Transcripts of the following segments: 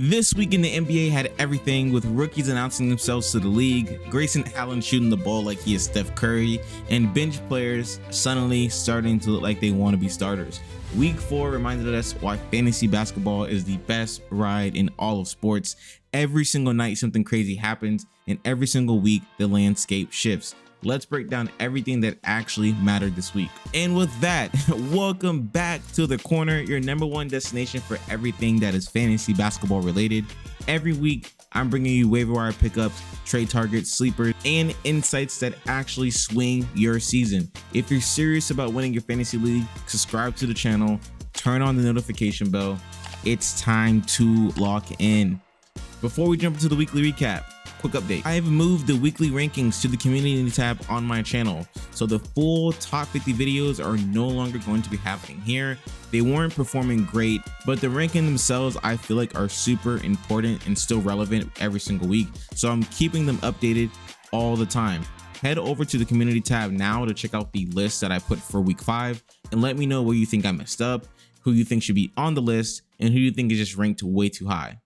This week in the NBA had everything, with rookies announcing themselves to the league, Grayson Allen shooting the ball like he is Steph Curry, and bench players suddenly starting to look like they want to be starters. Week 4 reminded us why fantasy basketball is the best ride in all of sports. Every single night something crazy happens, and every single week the landscape shifts. Let's break down everything that actually mattered this week. And with that, welcome back to The Corner, your #1 destination for everything that is fantasy basketball related. Every week, I'm bringing you waiver wire pickups, trade targets, sleepers, and insights that actually swing your season. If you're serious about winning your fantasy league, subscribe to the channel, turn on the notification bell. It's time to lock in. Before we jump into the weekly recap, quick update. I have moved the weekly rankings to the community tab on my channel, so the full top 50 videos are no longer going to be happening here. They weren't performing great, but the ranking themselves I feel like are super important and still relevant every single week, so I'm keeping them updated all the time. Head over to the community tab now to check out the list that I put for week 5 and let me know where you think I messed up, who you think should be on the list, and who you think is just ranked way too high.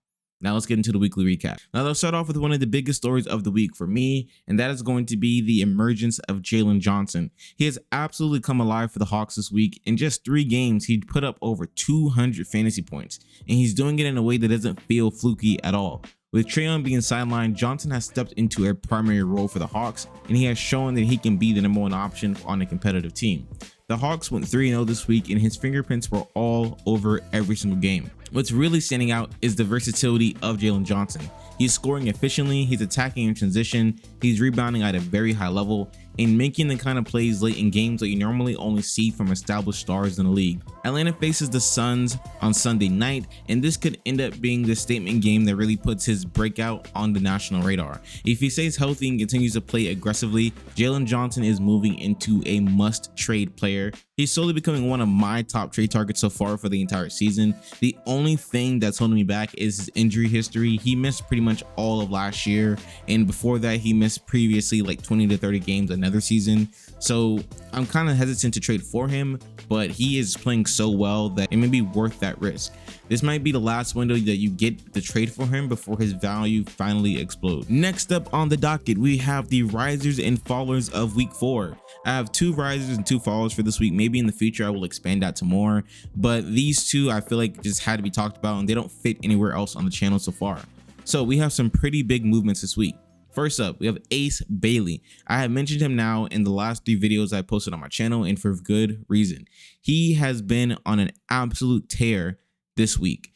Now let's get into the weekly recap. Now let's start off with one of the biggest stories of the week for me, and that is going to be the emergence of Jalen Johnson. He has absolutely come alive for the Hawks this week. In just 3 games, he put up over 200 fantasy points, and he's doing it in a way that doesn't feel fluky at all. With Trae Young being sidelined, Johnson has stepped into a primary role for the Hawks, and he has shown that he can be the #1 option on a competitive team. The Hawks went 3-0 this week, and his fingerprints were all over every single game. What's really standing out is the versatility of Jalen Johnson. He's scoring efficiently, he's attacking in transition, he's rebounding at a very high level, and making the kind of plays late in games that you normally only see from established stars in the league. Atlanta faces the Suns on Sunday night, and this could end up being the statement game that really puts his breakout on the national radar. If he stays healthy and continues to play aggressively, Jalen Johnson is moving into a must-trade player. He's slowly becoming one of my top trade targets so far for the entire season. The only thing that's holding me back is his injury history. He missed pretty much all of last year, and before that he missed previously like 20 to 30 games another season. So I'm kind of hesitant to trade for him, but he is playing so well that it may be worth that risk. This might be the last window that you get the trade for him before his value finally explodes. Next up on the docket, we have the risers and fallers of week 4. I have 2 risers and 2 fallers for this week. Maybe in the future I will expand that to more, but these 2 I feel like just had to be talked about, and they don't fit anywhere else on the channel so far. So we have some pretty big movements this week. First up, we have Ace Bailey. I have mentioned him now in the last 3 videos I posted on my channel, and for good reason. He has been on an absolute tear this week.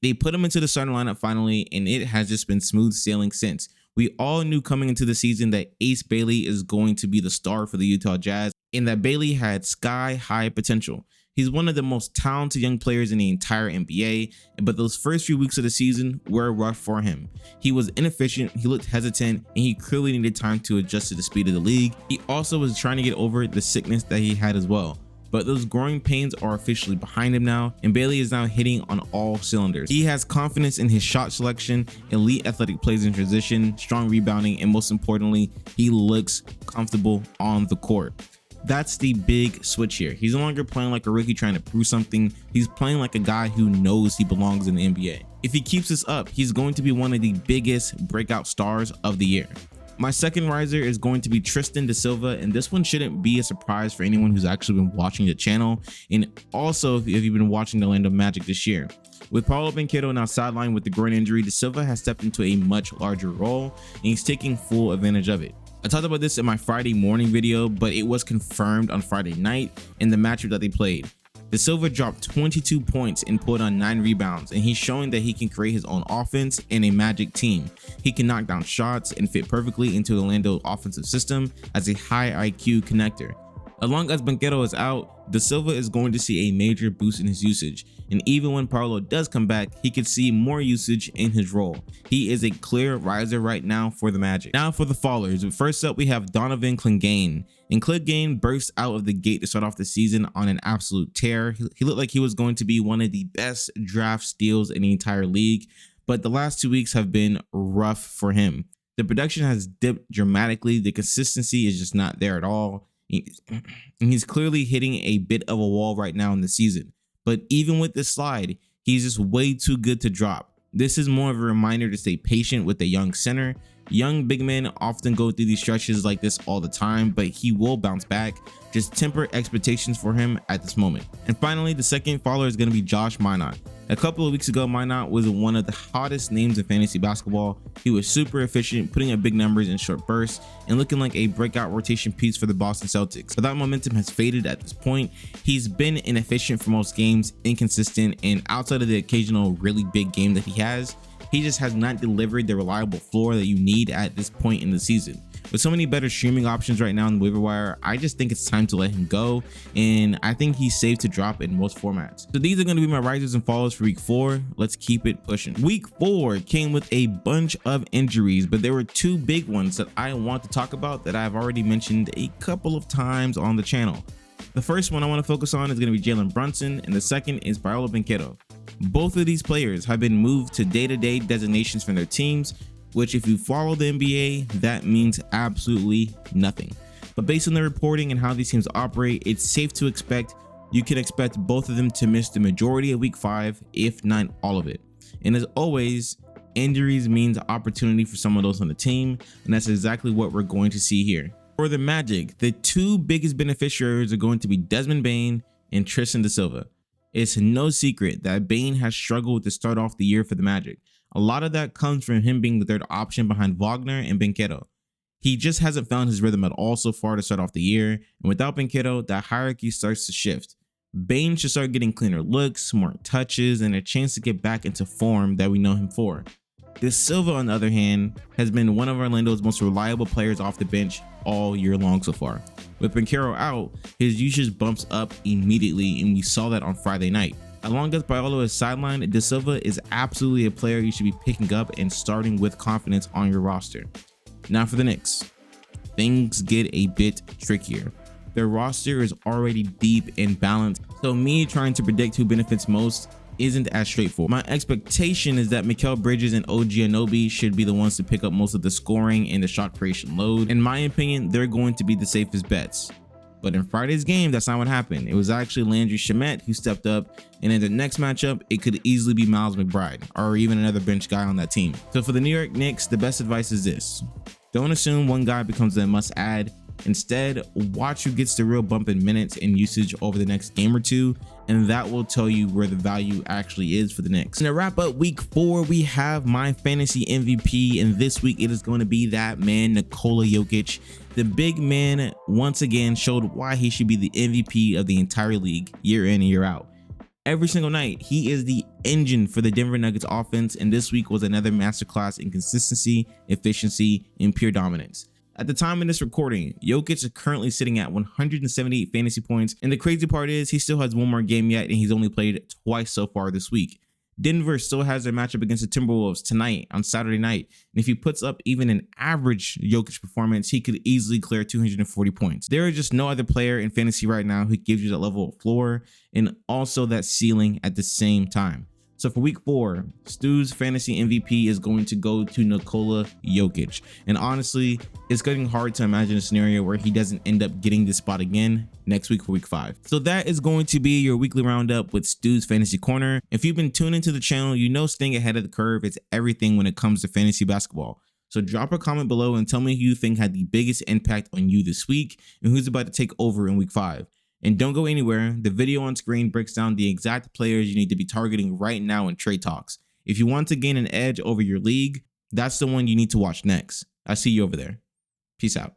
They put him into the starting lineup finally, and it has just been smooth sailing since. We all knew coming into the season that Ace Bailey is going to be the star for the Utah Jazz, and that Bailey had sky-high potential. He's one of the most talented young players in the entire NBA, but those first few weeks of the season were rough for him. He was inefficient, he looked hesitant, and he clearly needed time to adjust to the speed of the league. He also was trying to get over the sickness that he had as well. But those growing pains are officially behind him now, and Bailey is now hitting on all cylinders. He has confidence in his shot selection, elite athletic plays in transition, strong rebounding, and most importantly, he looks comfortable on the court. That's the big switch here. He's no longer playing like a rookie trying to prove something. He's playing like a guy who knows he belongs in the NBA. If he keeps this up, he's going to be one of the biggest breakout stars of the year. My second riser is going to be Tristan da Silva, and this one shouldn't be a surprise for anyone who's actually been watching the channel, and also if you've been watching the Orlando Magic this year. With Paulo Banchero now sidelined with the groin injury, da Silva has stepped into a much larger role, and he's taking full advantage of it. I talked about this in my Friday morning video, but it was confirmed on Friday night in the matchup that they played. Da Silva dropped 22 points and pulled on 9 rebounds, and he's showing that he can create his own offense in a Magic team. He can knock down shots and fit perfectly into the Orlando offensive system as a high IQ connector. As long as Banchero is out, Da Silva is going to see a major boost in his usage, and even when Paulo does come back, he could see more usage in his role. He is a clear riser right now for the Magic. Now for the fallers. First up, we have Donovan Clingan. And Clingan burst out of the gate to start off the season on an absolute tear. He looked like he was going to be one of the best draft steals in the entire league, but the last 2 weeks have been rough for him. The production has dipped dramatically. The consistency is just not there at all. He's clearly hitting a bit of a wall right now in the season, but even with this slide, he's just way too good to drop. This is more of a reminder to stay patient with the young center. Young big men often go through these stretches like this all the time, but he will bounce back. Just temper expectations for him at this moment. And finally, the second follower is going to be Josh Minot. A couple of weeks ago, Minot was one of the hottest names in fantasy basketball. He was super efficient, putting up big numbers in short bursts and looking like a breakout rotation piece for the Boston Celtics. But that momentum has faded at this point. He's been inefficient for most games, inconsistent, and outside of the occasional really big game that he just has not delivered the reliable floor that you need at this point in the season. With so many better streaming options right now on the waiver wire, I just think it's time to let him go, and I think he's safe to drop in most formats. So these are going to be my risers and falls for week 4. Let's keep it pushing. Week 4 came with a bunch of injuries, but there were 2 big ones that I want to talk about that I've already mentioned a couple of times on the channel. The first one I want to focus on is going to be Jalen Brunson, and the second is Paolo Banchero. Both of these players have been moved to day-to-day designations from their teams, which if you follow the NBA, that means absolutely nothing. But based on the reporting and how these teams operate, it's safe to expect you can expect both of them to miss the majority of week 5, if not all of it. And as always, injuries means opportunity for someone else on the team, and that's exactly what we're going to see here. For the Magic, the 2 biggest beneficiaries are going to be Desmond Bane and Tristan da Silva. It's no secret that Bane has struggled to start off the year for the Magic. A lot of that comes from him being the third option behind Wagner and Banchero. He just hasn't found his rhythm at all so far to start off the year, and without Banchero, that hierarchy starts to shift. Bane should start getting cleaner looks, more touches, and a chance to get back into form that we know him for. Da Silva, on the other hand, has been one of Orlando's most reliable players off the bench all year long so far. With Banchero out, his usage bumps up immediately, and we saw that on Friday night. As long as Paolo is sidelined, Da Silva is absolutely a player you should be picking up and starting with confidence on your roster. Now for the Knicks, things get a bit trickier. Their roster is already deep and balanced, so me trying to predict who benefits most isn't as straightforward. My expectation is that Mikal Bridges and OG Anunoby should be the ones to pick up most of the scoring and the shot creation load. In my opinion, they're going to be the safest bets. But in Friday's game, that's not what happened. It was actually Landry Shamet who stepped up, and in the next matchup, it could easily be Miles McBride or even another bench guy on that team. So for the New York Knicks, the best advice is this: don't assume one guy becomes a must-add. Instead, watch who gets the real bump in minutes and usage over the next game or 2, and that will tell you where the value actually is for the Knicks. And to wrap up week 4, we have my fantasy MVP, and this week it is going to be that man, Nikola Jokic. The big man once again showed why he should be the MVP of the entire league year in and year out. Every single night, he is the engine for the Denver Nuggets offense, and this week was another masterclass in consistency, efficiency, and pure dominance. At the time of this recording, Jokic is currently sitting at 178 fantasy points, and the crazy part is he still has one more game yet, and he's only played twice so far this week. Denver still has their matchup against the Timberwolves tonight on Saturday night, and if he puts up even an average Jokic performance, he could easily clear 240 points. There is just no other player in fantasy right now who gives you that level of floor and also that ceiling at the same time. So for week 4, Stu's fantasy MVP is going to go to Nikola Jokic. And honestly, it's getting hard to imagine a scenario where he doesn't end up getting this spot again next week for week 5. So that is going to be your weekly roundup with Stu's Fantasy Corner. If you've been tuning into the channel, you know staying ahead of the curve is everything when it comes to fantasy basketball. So drop a comment below and tell me who you think had the biggest impact on you this week and who's about to take over in week 5. And don't go anywhere. The video on screen breaks down the exact players you need to be targeting right now in trade talks. If you want to gain an edge over your league, that's the one you need to watch next. I'll see you over there. Peace out.